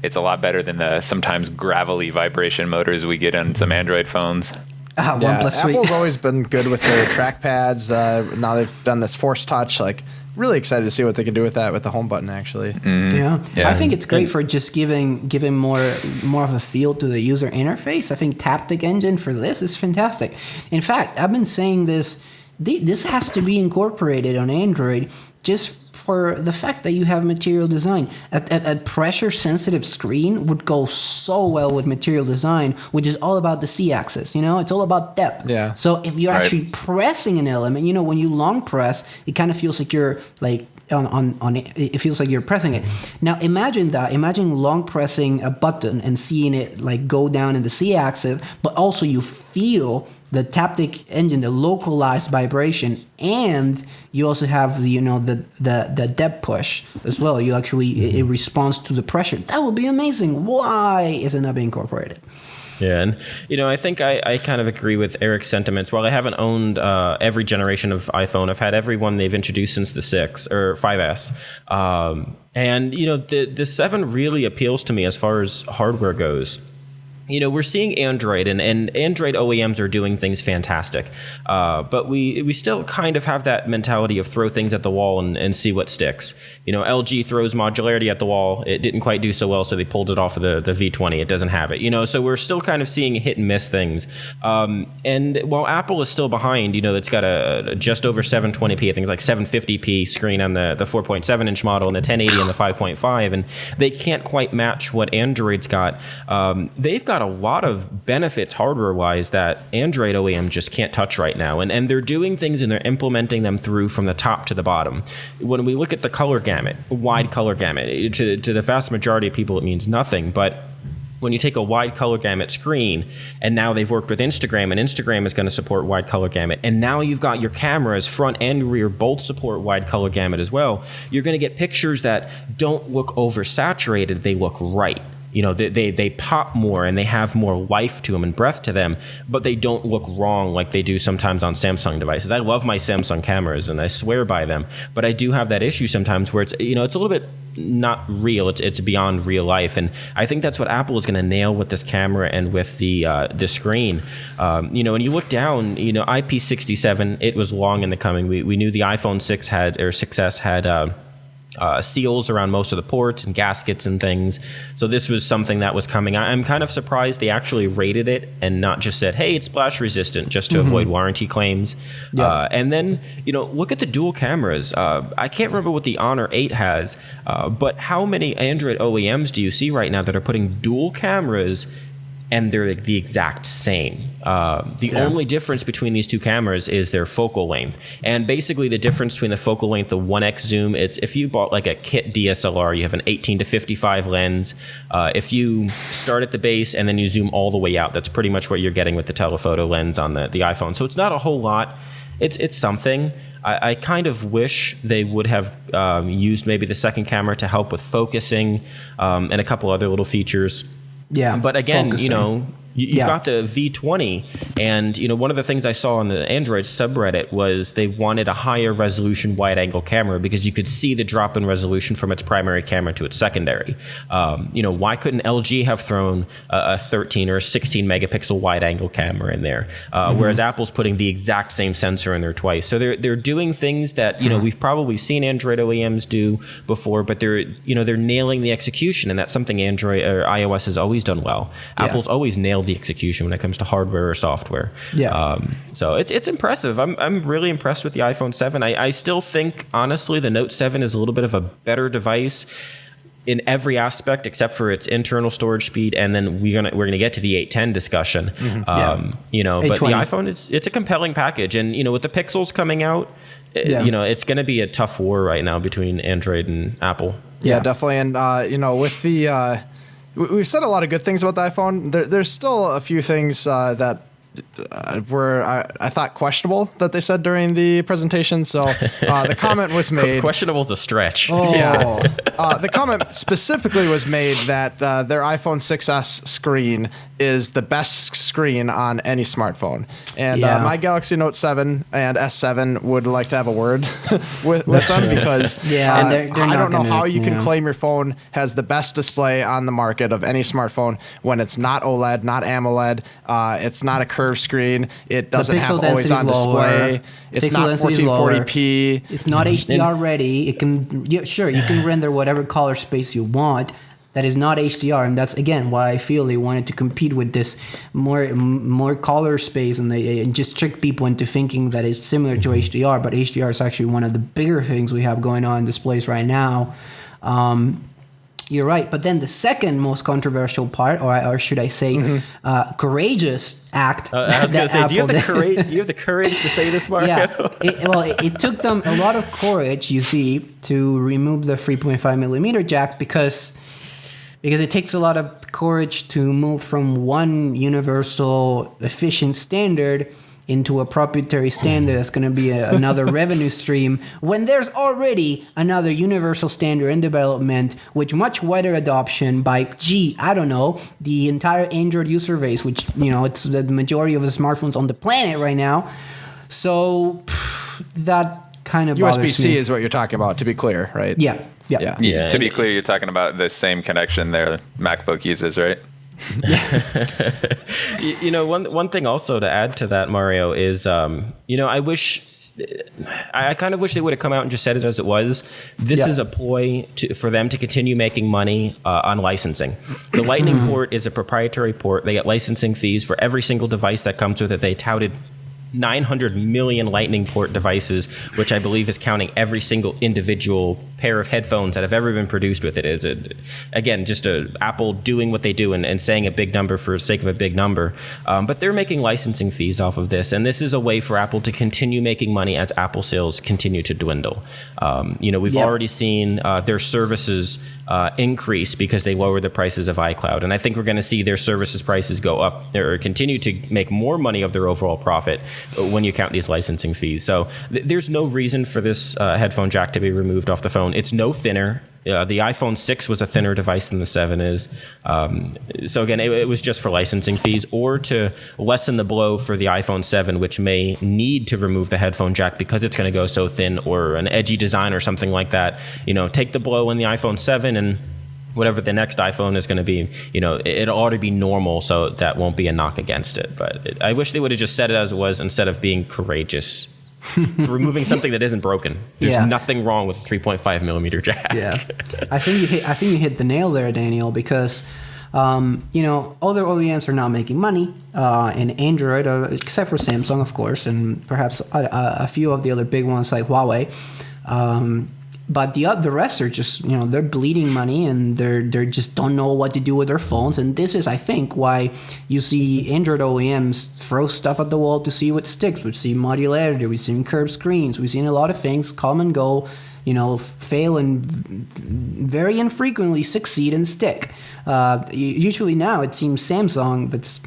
It's a lot better than the sometimes gravelly vibration motors we get on some Android phones. OnePlus Suite. Apple's always been good with their trackpads. Now they've done this Force Touch. Like, really excited to see what they can do with that with the home button, actually. Mm-hmm. Yeah, I think it's great for just giving more of a feel to the user interface. I think Taptic engine for this is fantastic. In fact, I've been saying this. This has to be incorporated on Android just for the fact that you have material design. A pressure-sensitive screen would go so well with material design, which is all about the Z-axis. You know, it's all about depth. Yeah. So if you're actually pressing an element, you know, when you long press, it kind of feels like you're like on it. It feels like you're pressing it. Now imagine that. Imagine long pressing a button and seeing it like go down in the Z-axis, but also you feel the Taptic engine, the localized vibration, and you also have the depth push as well. You actually it responds to the pressure. That would be amazing. Why is it not being incorporated? Yeah, and I think I kind of agree with Eric's sentiments. While I haven't owned every generation of iPhone, I've had every one they've introduced since the 6 or 5S. And the 7 really appeals to me as far as hardware goes. We're seeing Android, and Android OEMs are doing things fantastic. But we still kind of have that mentality of throw things at the wall and see what sticks. LG throws modularity at the wall. It didn't quite do so well, so they pulled it off of the V20. It doesn't have it. So we're still kind of seeing hit and miss things. And while Apple is still behind, it's got a just over 720p, I think it's like 750p screen on the 4.7-inch model and the 1080 on the 5.5, and they can't quite match what Android's got. They've got a lot of benefits hardware-wise that Android OEM just can't touch right now. And they're doing things and they're implementing them through from the top to the bottom. When we look at the color gamut, wide color gamut, to the vast majority of people it means nothing. But when you take a wide color gamut screen, and now they've worked with Instagram, and Instagram is going to support wide color gamut, and now you've got your cameras, front and rear, both support wide color gamut as well, you're going to get pictures that don't look oversaturated, they look right. They pop more and they have more life to them and breath to them, but they don't look wrong like they do sometimes on Samsung devices. I love my Samsung cameras and I swear by them, but I do have that issue sometimes where it's a little bit not real. It's beyond real life, and I think that's what Apple is going to nail with this camera and with the screen. And you look down, IP67, it was long in the coming. We knew the iPhone 6S had seals around most of the ports and gaskets and things. So this was something that was coming. I'm kind of surprised they actually rated it and not just said, hey, it's splash resistant, just to avoid warranty claims. Yeah. And then, look at the dual cameras. I can't remember what the Honor 8 has, but how many Android OEMs do you see right now that are putting dual cameras and they're the exact same? The only difference between these two cameras is their focal length. And basically the difference between the focal length, the 1x zoom, it's if you bought like a kit DSLR, you have an 18 to 55 lens. If you start at the base and then you zoom all the way out, that's pretty much what you're getting with the telephoto lens on the iPhone. So it's not a whole lot. It's something. I kind of wish they would have used maybe the second camera to help with focusing and a couple other little features. Yeah, but again, focusing. You've got the V20, and one of the things I saw on the Android subreddit was they wanted a higher resolution wide-angle camera because you could see the drop in resolution from its primary camera to its secondary. Why couldn't LG have thrown a 13 or a 16 megapixel wide-angle camera in there, whereas Apple's putting the exact same sensor in there twice? So they're doing things that we've probably seen Android OEMs do before, but they're nailing the execution, and that's something Android or iOS has always done well. Yeah. Apple's always nailed the execution when it comes to hardware or software. Yeah. So it's impressive. I'm really impressed with the iPhone 7. I still think, honestly, the Note 7 is a little bit of a better device in every aspect except for its internal storage speed, and then we're gonna get to the A10 discussion. But the iPhone it's a compelling package, and with the Pixels coming out, it's going to be a tough war right now between Android and Apple. Yeah, definitely. And, with the, we've said a lot of good things about the iPhone. There's still a few things that were, I thought, questionable that they said during the presentation. So the comment was made. Questionable is a stretch. Oh. Yeah. The comment specifically was made that their iPhone 6S screen is the best screen on any smartphone. And my Galaxy Note 7 and S7 would like to have a word with them because and they're I don't know not how gonna, you can claim your phone has the best display on the market of any smartphone when it's not OLED, not AMOLED, it's not a curved screen, it doesn't have always on display, it's not 1440p. It's not HDR ready. It can, you can render whatever color space you want. That is not HDR, and that's again why I feel they wanted to compete with this more color space, and they just trick people into thinking that it's similar to HDR. But HDR is actually one of the bigger things we have going on in displays right now. You're right, but then the second most controversial part, or should I say, courageous act. I was going to say, do you have the courage to say this, Mario? Yeah, it took them a lot of courage, you see, to remove the 3.5 millimeter jack because it takes a lot of courage to move from one universal efficient standard into a proprietary standard that's going to be another revenue stream when there's already another universal standard in development with much wider adoption by, the entire Android user base, which, it's the majority of the smartphones on the planet right now. So that kind of bothers me. USB-C is what you're talking about, to be clear, right? Yeah. To be clear, you're talking about the same connection their MacBook uses, right? One thing also to add to that, Mario, is I kind of wish they would have come out and just said it as it was. This is a ploy for them to continue making money on licensing. The Lightning port is a proprietary port. They get licensing fees for every single device that comes with it. They touted 900 million Lightning port devices, which I believe is counting every single individual pair of headphones that have ever been produced with it. It's just Apple doing what they do and saying a big number for the sake of a big number. But they're making licensing fees off of this, and this is a way for Apple to continue making money as Apple sales continue to dwindle. We've already seen their services increase because they lowered the prices of iCloud, and I think we're going to see their services prices go up or continue to make more money of their overall profit when you count these licensing fees. So there's no reason for this headphone jack to be removed off the phone. It's no thinner. The iPhone 6 was a thinner device than the 7 is. So again, it was just for licensing fees or to lessen the blow for the iPhone 7, which may need to remove the headphone jack because it's going to go so thin, or an edgy design or something like that. Take the blow in the iPhone 7 and whatever the next iPhone is going to be, it ought to be normal, so that won't be a knock against it. But I wish they would have just said it as it was instead of being courageous for removing something that isn't broken. There's nothing wrong with a 3.5 millimeter jack. Yeah, I think you hit the nail there, Daniel, because other OEMs are not making money in Android, except for Samsung, of course, and perhaps a few of the other big ones like Huawei. But the rest are just, they're bleeding money, and they're just don't know what to do with their phones. And this is, I think, why you see Android OEMs throw stuff at the wall to see what sticks. We've seen modularity, we've seen curved screens, we've seen a lot of things come and go, fail and very infrequently succeed and stick. Usually now it seems Samsung that's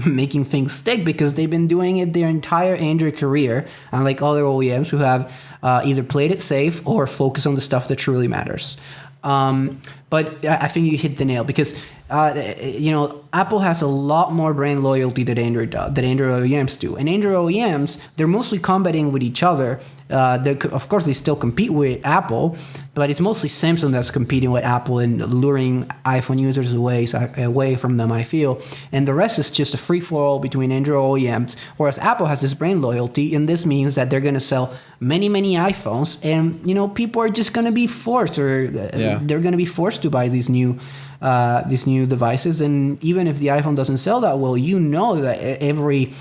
making things stick because they've been doing it their entire Android career, unlike other OEMs who have either played it safe or focus on the stuff that truly matters. But I think you hit the nail because, Apple has a lot more brand loyalty than Android OEMs do. And Android OEMs, they're mostly combating with each other. Of course, they still compete with Apple, but it's mostly Samsung that's competing with Apple and luring iPhone users away from them, I feel. And the rest is just a free-for-all between Android OEMs, whereas Apple has this brand loyalty, and this means that they're going to sell many, many iPhones, and, people are just going to be forced, or they're going to be forced to buy these new devices. And even if the iPhone doesn't sell that well, that every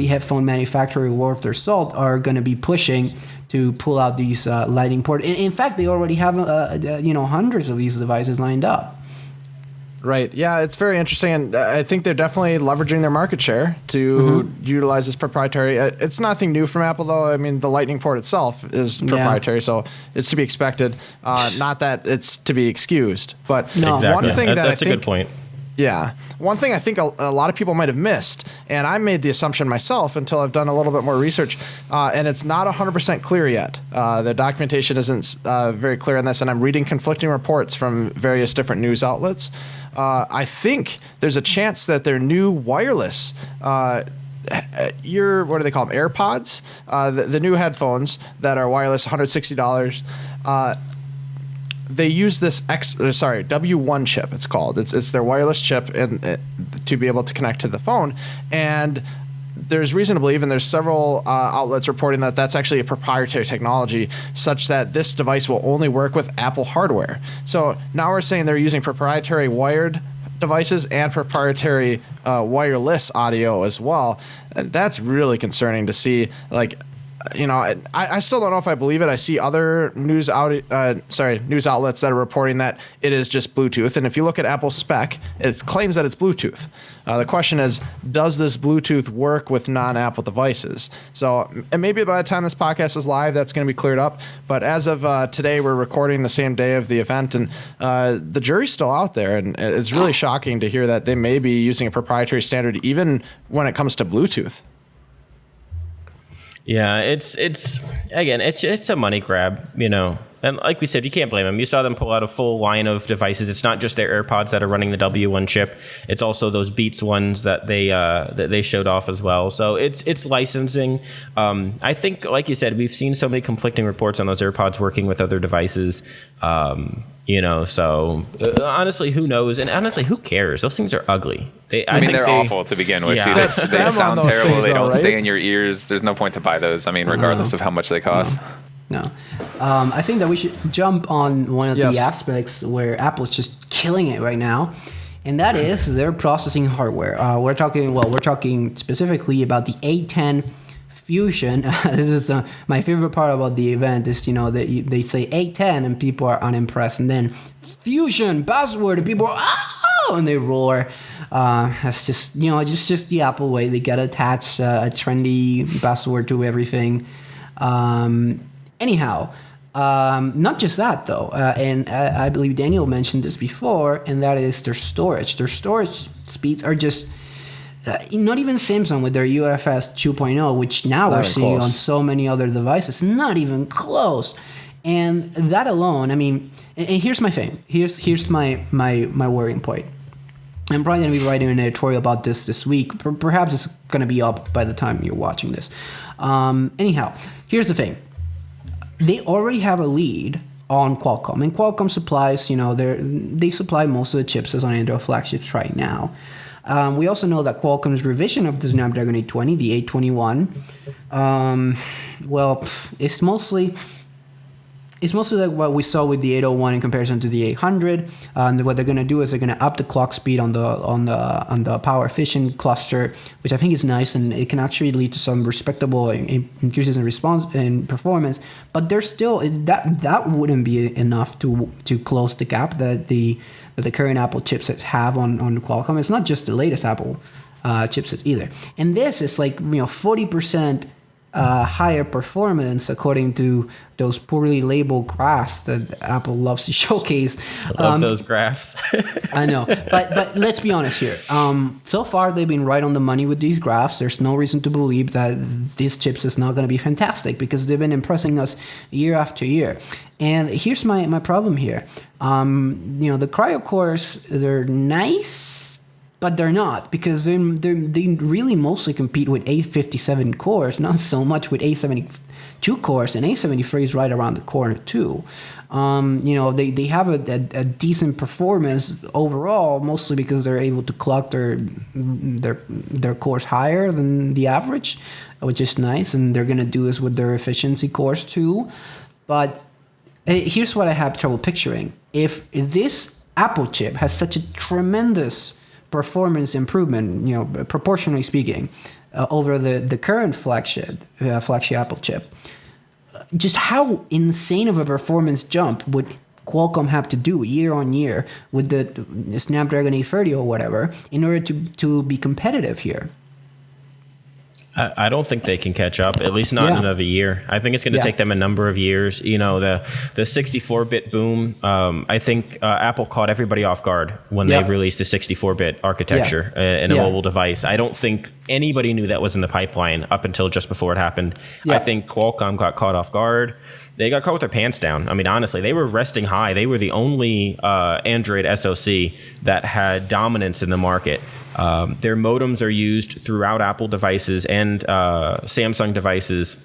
headphone manufacturer worth their salt are going to be pushing to pull out these Lightning port. In fact, they already have hundreds of these devices lined up. Right. Yeah, it's very interesting, and I think they're definitely leveraging their market share to utilize this proprietary. It's nothing new from Apple, though. I mean, the Lightning port itself is proprietary, so it's to be expected. Not that it's to be excused, but No. Exactly. one thing That's a good point. Yeah. One thing I think a lot of people might have missed, and I made the assumption myself until I've done a little bit more research, and it's not 100% clear yet. The documentation isn't very clear on this, and I'm reading conflicting reports from various different news outlets. I think there's a chance that their new wireless, what do they call them, AirPods? The new headphones that are wireless, $160. They use this W1 chip. It's called. It's their wireless chip, and to be able to connect to the phone. And there's reason to believe, and there's several outlets reporting that that's actually a proprietary technology, such that this device will only work with Apple hardware. So now we're saying they're using proprietary wired devices and proprietary wireless audio as well. And that's really concerning to see. Like, you know, I still don't know if I believe it. I see other news outlets that are reporting that it is just Bluetooth. And if you look at Apple's spec, it claims that it's Bluetooth. The question is, does this Bluetooth work with non-Apple devices? So, and maybe by the time this podcast is live, that's going to be cleared up. But as of today, we're recording the same day of the event, and the jury's still out there. And it's really shocking to hear that they may be using a proprietary standard, even when it comes to Bluetooth. Yeah, it's a money grab, you know. And like we said, you can't blame them. You saw them pull out a full line of devices. It's not just their AirPods that are running the W1 chip. It's also those Beats ones that they showed off as well. So it's licensing. I think, like you said, we've seen so many conflicting reports on those AirPods working with other devices. You know, so honestly, who knows? And honestly, who cares? Those things are ugly. I mean, they're awful to begin with, too. They sound terrible. Things, they don't right? stay in your ears. There's no point to buy those. I mean, regardless of how much they cost. No. I think that we should jump on one of the aspects where Apple's just killing it right now, and that is their processing hardware. We're talking specifically about the A10 Fusion. This is my favorite part about the event is, you know, that they say A10 and people are unimpressed, and then Fusion buzzword and people are and they roar. That's just, you know, just the Apple way. They gotta attach a trendy buzzword to everything. Anyhow, not just that though, and I believe Daniel mentioned this before, and that is their storage. Their storage speeds are just not even Samsung with their UFS 2.0, which now we're seeing on so many other devices. Not even close. And that alone, I mean, and here's my thing. Here's my worrying point. I'm probably going to be writing an editorial about this week. Perhaps it's going to be up by the time you're watching this. Anyhow, here's the thing. They already have a lead on Qualcomm, and Qualcomm supplies, you know, they supply most of the chipsets on Android flagships right now. We also know that Qualcomm's revision of the Snapdragon 820, the 821, it's mostly like what we saw with the 801 in comparison to the 800. And what they're going to do is they're going to up the clock speed on the power efficient cluster, which I think is nice, and it can actually lead to some respectable increases in response and performance. But there's still that wouldn't be enough to close the gap that the current Apple chipsets have on Qualcomm. It's not just the latest Apple chipsets either. And this is like, you know, 40% higher performance according to those poorly labeled graphs that Apple loves to showcase. I love those graphs. I know, but let's be honest here. So far, they've been right on the money with these graphs. There's no reason to believe that these chips is not going to be fantastic because they've been impressing us year after year. And here's my problem here. You know, the Cryo cores, they're nice, but they're not, because they really mostly compete with A57 cores, not so much with A72 cores, and A73 is right around the corner too. You know, they have a decent performance overall, mostly because they're able to clock their cores higher than the average, which is nice, and they're gonna do this with their efficiency cores too. But here's what I have trouble picturing: if this Apple chip has such a tremendous performance improvement, you know, proportionally speaking, over the current flagship Apple chip, just how insane of a performance jump would Qualcomm have to do year on year with the Snapdragon 830 or whatever in order to be competitive here. I don't think they can catch up, at least not in another year. I think it's going to take them a number of years. You know, the 64-bit boom, I think Apple caught everybody off guard when they released the 64-bit architecture in a mobile device. I don't think anybody knew that was in the pipeline up until just before it happened. I think Qualcomm got caught off guard. They got caught with their pants down. I mean, honestly, they were resting high. They were the only Android SoC that had dominance in the market. Their modems are used throughout Apple devices and Samsung devices.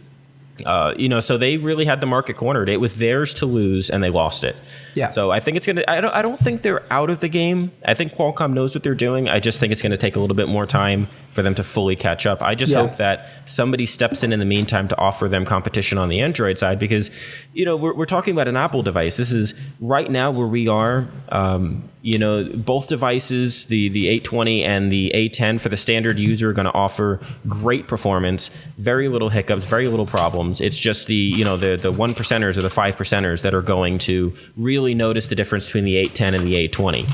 So they really had the market cornered. It was theirs to lose, and they lost it. Yeah. So I think it's gonna. I don't think they're out of the game. I think Qualcomm knows what they're doing. I just think it's going to take a little bit more time for them to fully catch up. I just hope that somebody steps in the meantime to offer them competition on the Android side, because we're talking about an Apple device. This is right now where we are. Both devices, the 820 and the A10 for the standard user, are going to offer great performance, very little hiccups, very little problems. It's just the 1%ers or the 5%ers that are going to really notice the difference between the 810 and the 820.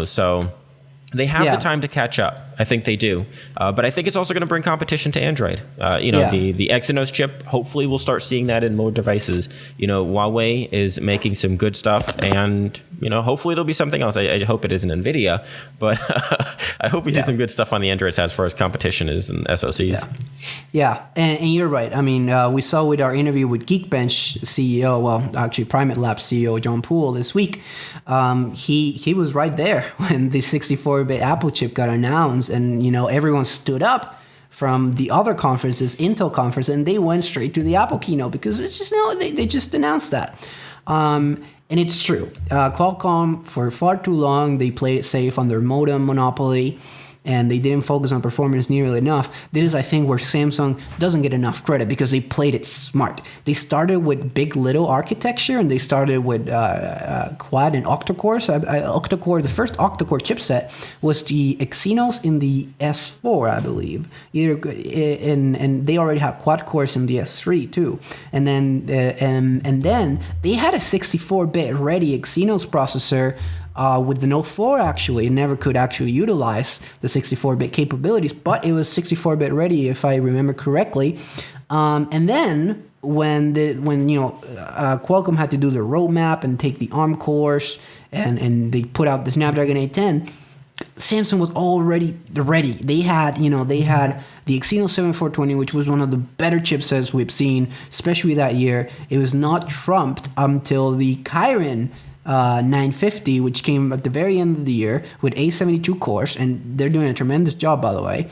So they have the time to catch up. I think they do. But I think it's also going to bring competition to Android. The Exynos chip, hopefully we'll start seeing that in more devices. Huawei is making some good stuff, and hopefully there'll be something else. I hope it isn't NVIDIA, but I hope we see some good stuff on the Android side as far as competition is and SoCs. Yeah, and you're right. I mean, we saw with our interview with Geekbench CEO, well, actually Primate Labs CEO John Poole this week, he was right there when the 64-bit Apple chip got announced, and everyone stood up from the other conferences, Intel conference, and they went straight to the Apple keynote because it's just they just announced that. And it's true. Qualcomm, for far too long, they played it safe on their modem monopoly, and they didn't focus on performance nearly enough. This is, I think, where Samsung doesn't get enough credit because they played it smart. They started with big little architecture, and they started with quad and octa-core. So the first octa-core chipset was the Exynos in the S4, I believe. And they already had quad cores in the S3 too. And then they had a 64-bit ready Exynos processor. With the Note 4, actually, it never could actually utilize the 64-bit capabilities, but it was 64-bit ready, if I remember correctly. And then when Qualcomm had to do the roadmap and take the ARM cores, and they put out the Snapdragon 810, Samsung was already ready. They had the Exynos 7420, which was one of the better chipsets we've seen, especially that year. It was not trumped until the Kirin 950, which came at the very end of the year with A72 cores, and they're doing a tremendous job, by the way.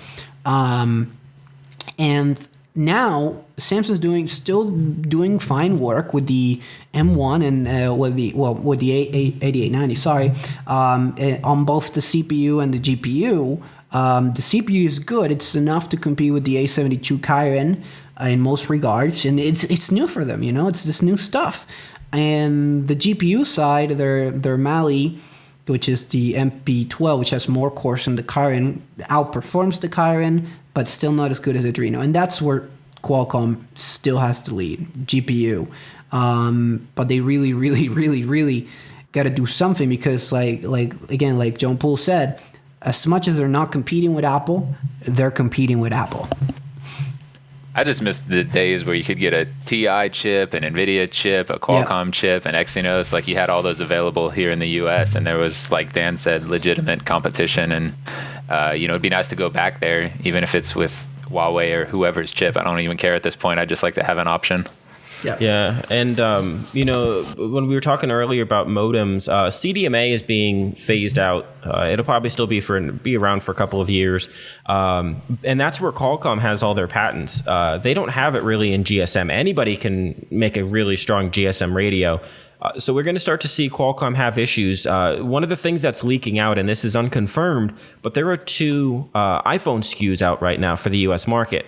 And now Samsung's still doing fine work with the M1 and with the 8890. Sorry, on both the CPU and the GPU. The CPU is good; it's enough to compete with the A72 Kirin in most regards, and it's new for them. It's this new stuff. And the GPU side, their Mali, which is the MP12, which has more cores than the Kirin, outperforms the Kirin, but still not as good as Adreno. And that's where Qualcomm still has to lead, GPU. But they really, really, really, really got to do something because, like John Poole said, as much as they're not competing with Apple, they're competing with Apple. I just miss the days where you could get a TI chip, an NVIDIA chip, a Qualcomm chip, an Exynos. Like, you had all those available here in the U.S., and there was, like Dan said, legitimate competition. And, it'd be nice to go back there, even if it's with Huawei or whoever's chip. I don't even care at this point. I'd just like to have an option. Yeah. And, when we were talking earlier about modems, CDMA is being phased out. It'll probably still be around for a couple of years. And that's where Qualcomm has all their patents. They don't have it really in GSM. Anybody can make a really strong GSM radio. So we're going to start to see Qualcomm have issues. One of the things that's leaking out, and this is unconfirmed, but there are 2 iPhone SKUs out right now for the U.S. market.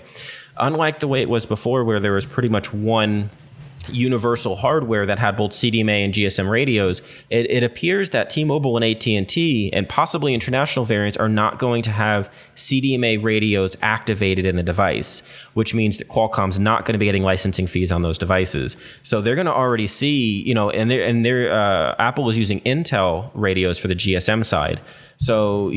Unlike the way it was before, where there was pretty much one universal hardware that had both CDMA and GSM radios, it appears that T-Mobile and AT&T and possibly international variants are not going to have CDMA radios activated in the device, which means that Qualcomm's not going to be getting licensing fees on those devices. So they're going to already see, Apple is using Intel radios for the GSM side. So,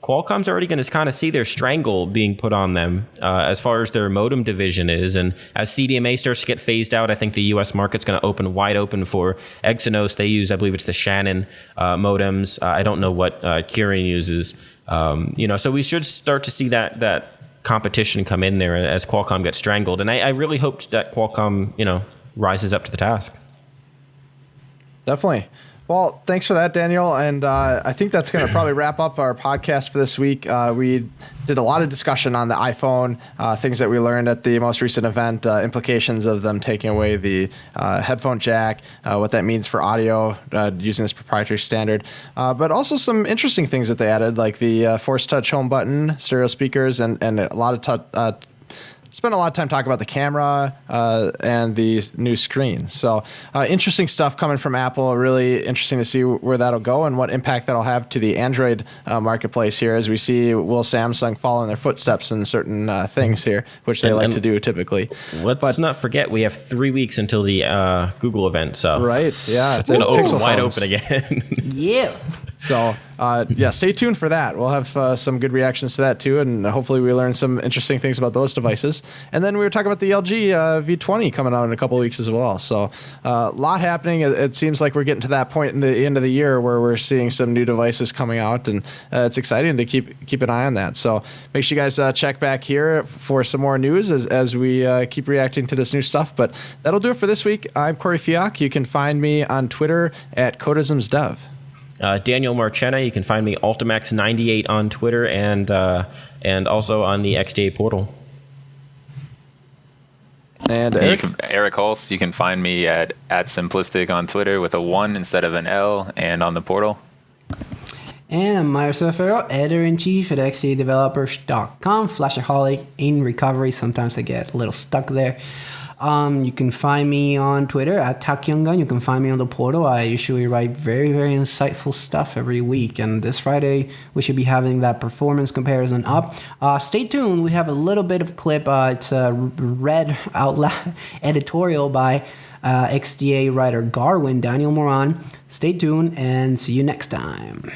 Qualcomm's already going to kind of see their strangle being put on them as far as their modem division is. And as CDMA starts to get phased out, I think the U.S. market's going to open wide open for Exynos. They use, I believe it's the Shannon modems. I don't know what Kirin uses. So we should start to see that competition come in there as Qualcomm gets strangled. And I really hoped that Qualcomm, rises up to the task. Definitely. Well, thanks for that, Daniel. And I think that's going to probably wrap up our podcast for this week. We did a lot of discussion on the iPhone, things that we learned at the most recent event, implications of them taking away the headphone jack, what that means for audio using this proprietary standard, but also some interesting things that they added, like the Force Touch home button, stereo speakers, and a lot of spent a lot of time talking about the camera and the new screen. So interesting stuff coming from Apple. Really interesting to see where that'll go and what impact that'll have to the Android marketplace here, as we see will Samsung follow in their footsteps in certain things here, which they like to do typically. Let's not forget we have 3 weeks until the Google event. So right, yeah, it's going to open wide open again. Yeah. So, stay tuned for that. We'll have some good reactions to that, too, and hopefully we learn some interesting things about those devices. And then we were talking about the LG V20 coming out in a couple of weeks as well. So, a lot happening. It seems like we're getting to that point in the end of the year where we're seeing some new devices coming out, and it's exciting to keep an eye on that. So, make sure you guys check back here for some more news as we keep reacting to this new stuff. But that'll do it for this week. I'm Corey Fiak. You can find me on Twitter at Codismsdev. Daniel Marchena, you can find me Ultimax98 on Twitter and also on the XDA portal. And Eric? Eric Hulse, you can find me at Simplistic on Twitter with a 1 instead of an L, and on the portal. And I'm Myers Ferro, editor-in-chief at xdadevelopers.com, Flashaholic in recovery. Sometimes I get a little stuck there. You can find me on Twitter at TalkYoungGun. You can find me on the portal. I usually write very, very insightful stuff every week. And this Friday, we should be having that performance comparison up. Stay tuned. We have a little bit of clip. It's a read out loud editorial by XDA writer Garwynn, Daniel Moran. Stay tuned and see you next time.